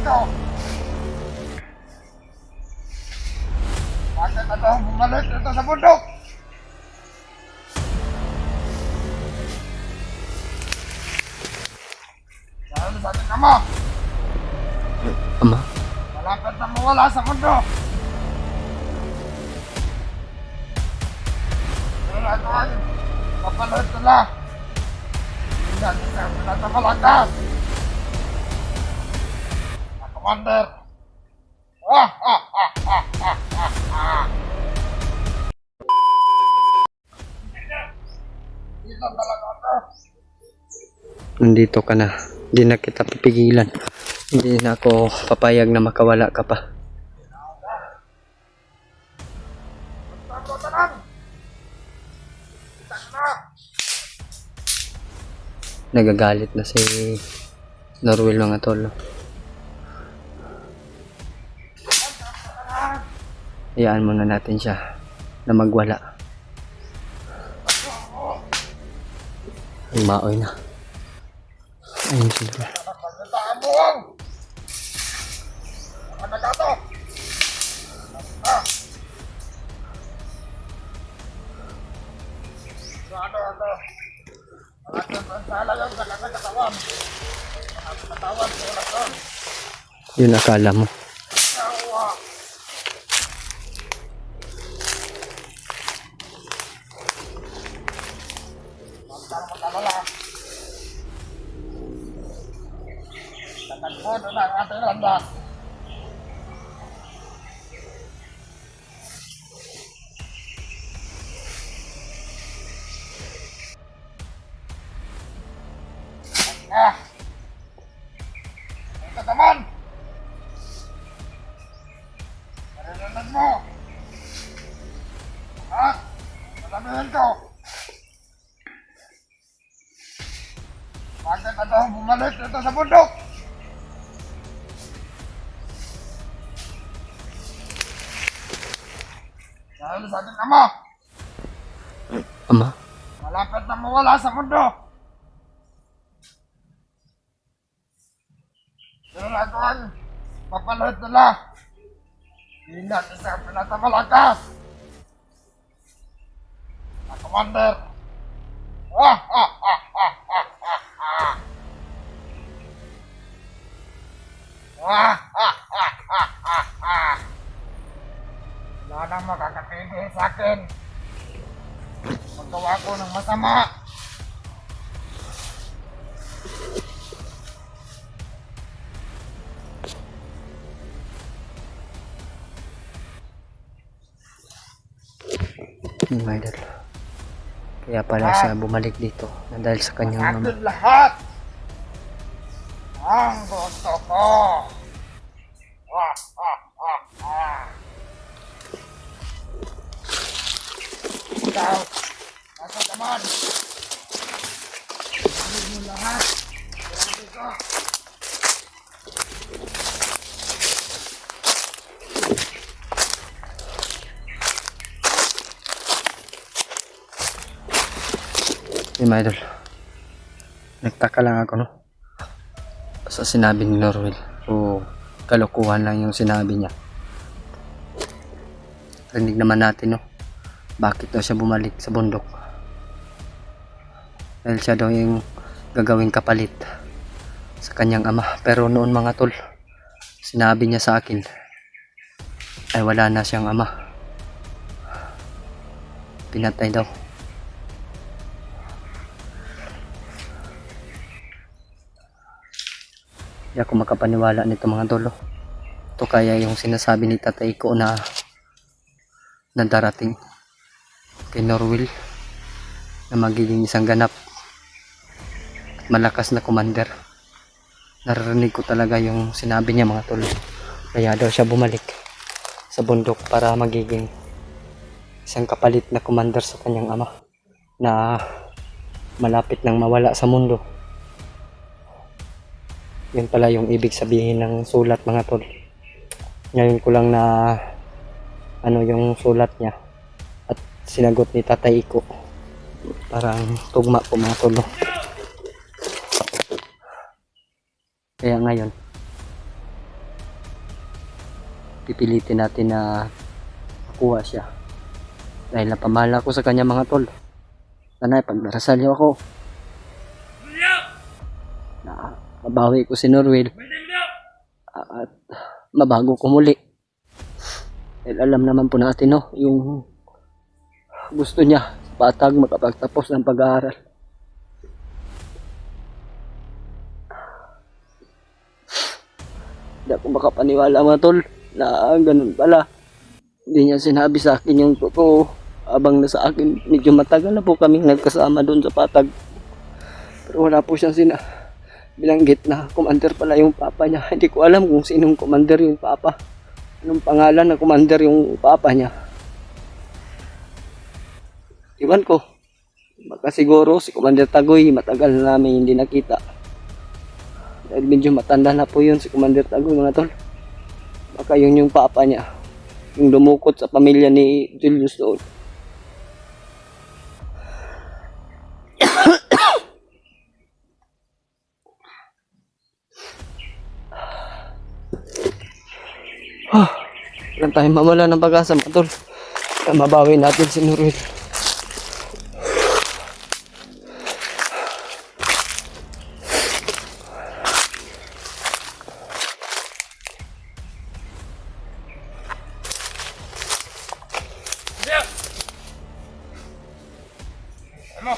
ko? Bakit ako bumalik dito sa bundok? Dahil sa ating ama, Ama? malapit na mawala sa mundo. Pero ito ay kapalit nila. Hindi natin sa pinatapalakas. Na Commander. Dito talaga ito. Nandito ka na. Hindi na kita pipigilan. Hindi na ako papayag na makawala ka pa. Tako tanan. Kita na. Nagagalit na si Norwell mga tol. Hayaan muna natin siya na magwala. Ay, maoy na. Ayun si Norwell. Pagkataan mo ang. Ano ka to? Ano? Ang sala yung katawan. Katawan ko na to. Yun akala mo. Yawa. Magkalala. Tatagpon na ang ating landas. Ito naman. Marinig mo. Sasabihin ko. Bakit ako bumalik dito sa bundok? Dahil sa ating ama, Ama? malapit na mawala sa mundo. Pero ito ang papalit nila. Hindi natin sa pinatapalakas. Na Commander. Wala nang makakatigil sa akin. Magawa ko ng masama. Yung idol. Kaya pala siya bumalik dito na dahil sa kanyang Akin lahat. Ang gusto ko. Ikaw, nasa naman. Hindi mo lahat. Grabe ka. yung idol. Nagtaka lang ako, no? Sa sinabi ni Norwell. O kalokohan lang yung sinabi niya. Rinig naman natin, no? Bakit daw siya bumalik sa bundok? Dahil siya daw yung gagawing kapalit sa kanyang ama. Pero noon mga tol, sinabi niya sa akin ay wala na siyang ama. Pinatay daw. Hindi ako makapaniwala nito mga tol. Ito kaya yung sinasabi ni tatay ko na darating kay Norwell na magiging isang ganap at malakas na commander. Narinig ko talaga yung sinabi niya mga tol. Kaya daw siya bumalik sa bundok para magiging isang kapalit na commander sa kanyang ama na malapit nang mawala sa mundo. Yun pala yung ibig sabihin ng sulat mga tol. Ngayon ko lang na ano yung sulat niya at sinagot ni Tatay Iko. Parang tugma po mga tol. Kaya ngayon pipilitin natin na makuha siya. Dahil napamahal ako sa kanya mga tol. Sana pagdarasal niyo ako na mabawi ko si Norwell at mabago ko muli. Dahil alam naman po natin no, yung gusto niya patag makapagtapos ng pag-aaral. Hindi ako makapaniwala mga tol na ganun pala. Hindi niya sinabi sa akin yung totoo. Abang na sa akin, medyo matagal na po kaming nagkasama doon sa patag. Pero wala po siyang bilanggit na commander pala yung papa niya. Hindi ko alam kung sinong commander yung papa. Anong pangalan na commander yung papa niya. Iwan ko. Baka siguro si Commander Tagoy matagal na namin hindi nakita. Dahil medyo matanda na po yun si Commander Tagoy mga tol. Baka yun yung papa niya. Yung dumukot sa pamilya ni Julius doon. Ilan tayo mamala ng pag-asa mga tol. Mabawi natin si Norwell. Ano?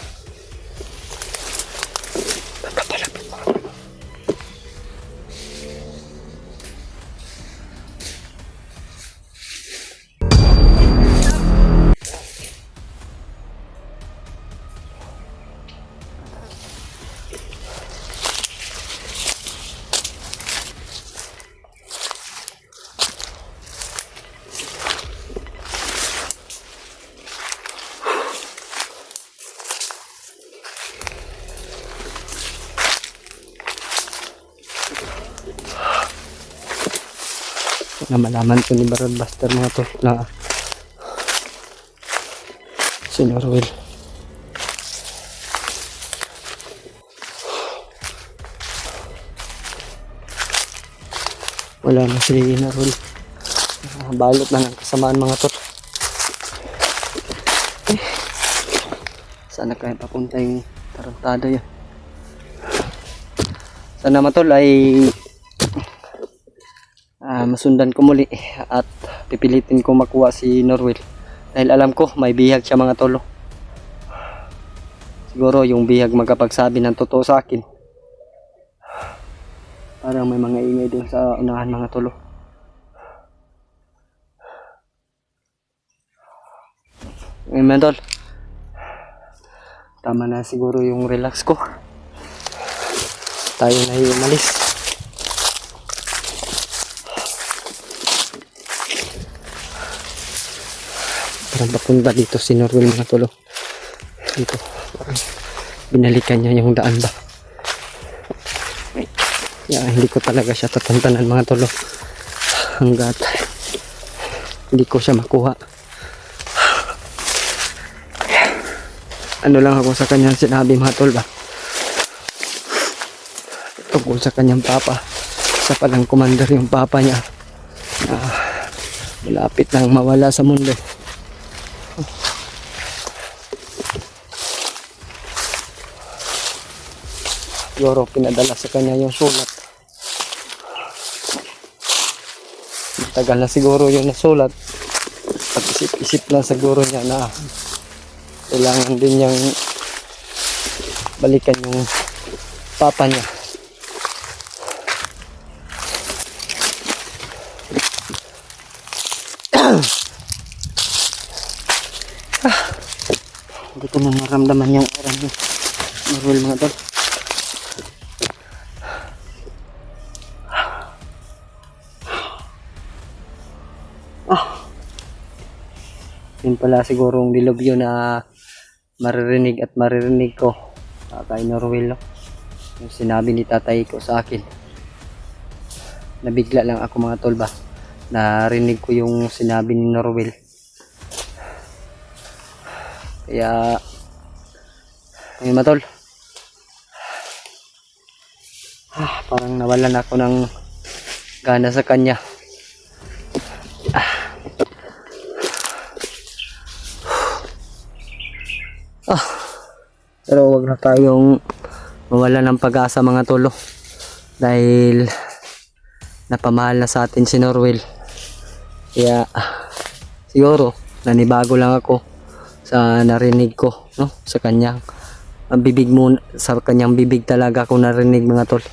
Na malaman ko ni Barrel Buster mga tol na si Norwell wala na si Norwell. Balot na ng kasamaan mga tol. Sana kaya papunta yung tarantado yan. Sana mga tol ay masundan ko muli at pipilitin ko makuha si Norwell dahil alam ko may bihag siya mga tolo. Siguro yung bihag magkapagsabi ng totoo sa akin. Parang may mga ingay doon sa unahan mga tolo. Ngayon mga tol, tama na siguro yung relax ko. Tayo na yung umalis. Parang papunta dito si Norwell mga tolo. Dito. Parang binalikan niya yung daan ba. Hindi ko talaga siya tatantanan mga tolo. Hanggat hindi ko siya makuha. Ano lang ako sa kanyang sinabi mga tol ba. Tungkol sa kanyang papa. Sa palang commander yung papa niya. Malapit nang mawala sa mundo. Siguro pinadala sa kanya yung sulat. Tagal na siguro yung nasulat. Pag-isip-isip lang siguro niya na kailangan din niyang balikan yung papa niya. Hindi ko na maramdaman yung oras niya. Norwell mga tol. Yun pala sigurong dilubyo na maririnig at maririnig ko kay Norwell, no? Yung sinabi ni tatay ko sa akin. Nabigla lang ako mga tol ba. Narinig ko yung sinabi ni Norwell. Kaya ayun mga tol. Parang nawalan ako ng gana sa kanya. Pero wag na tayong mawala ng pag-asa mga tolo. Dahil napamahal na sa atin si Norwell. Kaya siguro nanibago lang ako sa narinig ko, no? Sa kanyang bibig mo, sa kanyang bibig talaga ako narinig mga tol.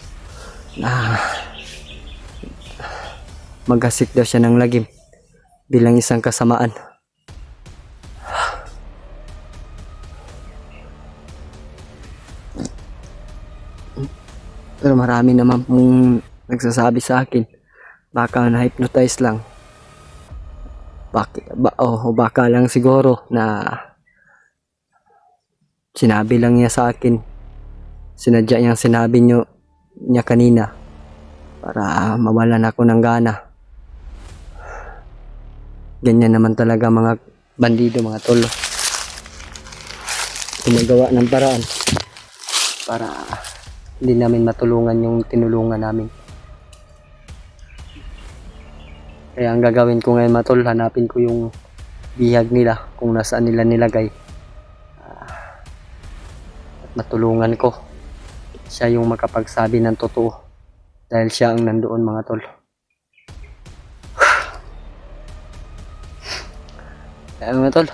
Maghasit daw siya ng lagim bilang isang kasamaan. Pero marami naman pong nagsasabi sa akin baka na-hypnotize lang. Baka lang siguro na sinabi lang niya sa akin, sinadya niyang sinabi niya kanina para mawalan ako ng gana. Ganyan naman talaga mga bandido mga tol. Gumagawa ng paraan para hindi namin matulungan yung tinulungan namin. Kaya ang gagawin ko ngayon mga tol, hanapin ko yung bihag nila kung nasaan nila nilagay. At matulungan ko. Siya yung makapagsabi ng totoo. Dahil siya ang nandoon mga tol. Kaya mga tol,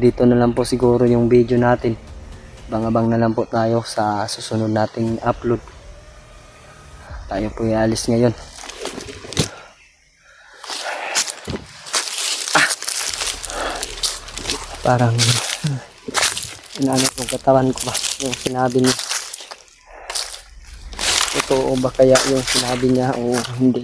dito na lang po siguro yung video natin. Abang-abang na lang po tayo sa susunod nating upload. Tayo po ialis ngayon. Parang inaano yung katawan ko ba yung sinabi niya. Totoo ba kaya yung sinabi niya o hindi?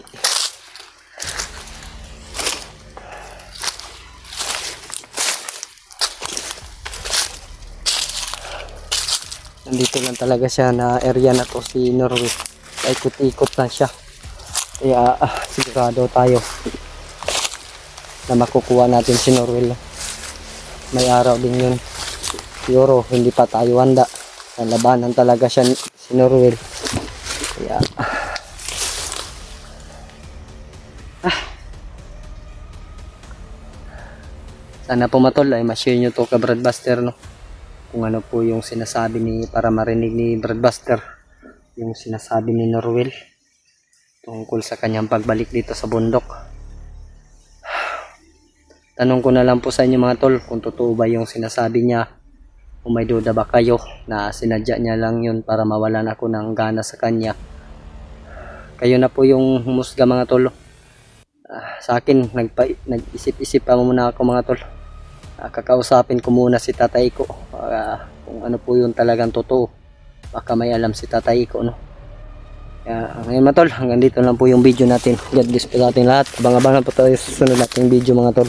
Nandito lang talaga siya na area na to si Norwell. Ikot-ikot lang siya. Kaya sigurado tayo na makukuha natin si Norwell. May araw din yun. Siguro hindi pa tayo handa. Labanan talaga siya si Norwell. Kaya sana po matol ay ma-share nyo to ka Bradbuster, no? Kung ano po yung sinasabi ni, para marinig ni Bradbuster yung sinasabi ni Norwell tungkol sa kanyang pagbalik dito sa bundok. Tanong ko na lang po sa inyo mga tol, kung totoo ba yung sinasabi niya o may duda ba kayo na sinadya niya lang yun para mawalan ako ng gana sa kanya. Kayo na po yung humusga mga tol. Sa akin nag-isip-isip pa muna ako mga tol. Kakausapin ko muna si tatay ko kung ano po yung talagang totoo. Baka may alam si tatay ko, no? Ngayon mga tol, hanggang dito lang po yung video natin. God bless po sa ating lahat. Abang-abangan po tayo sa susunod nating video mga tol.